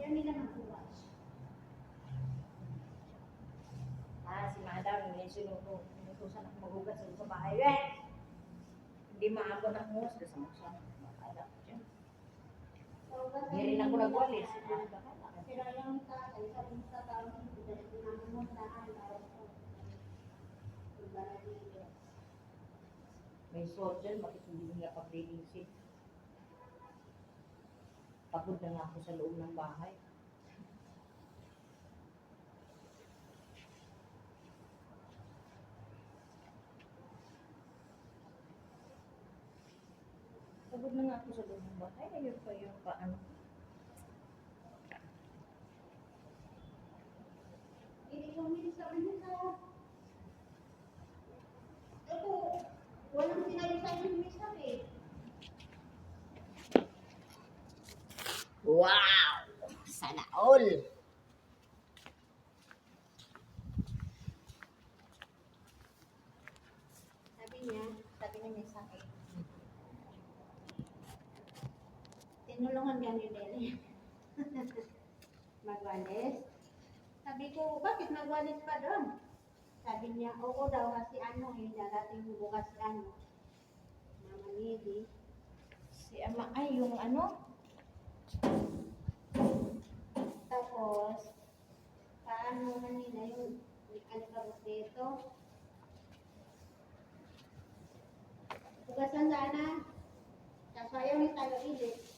nila magbukas. Si Madam, sinutusan ako magugas sa bahay. Hindi maabot ang hus. Kasi sa makala ko dyan. Hindi rin ako nagwalis. Pero yung tatay, sabi mo sa tao, pinamumunahan para sa dito. May sword dyan, bakit hindi nga pag-reading seat? Pagod na nga ako sa loob ng bahay. Pagod na nga ako sa loob ng bahay. Ayun pa yung paano. Hindi ko minsan sa ito, walang sinabi sa akin minsan eh. Wow! Sana all! Sabi niya minsan eh. Tinulungan ka ni Dele. Magwalis. Sabi ko, bakit magwalis pa doon? Sabi niya, oo daw kasi darating bukas si Mama Nidi. Si Ama ay yung ano? Tapos, paano kanina yung alikabok dito? Bukasan sana. Tapos ayaw ni tayo ilit.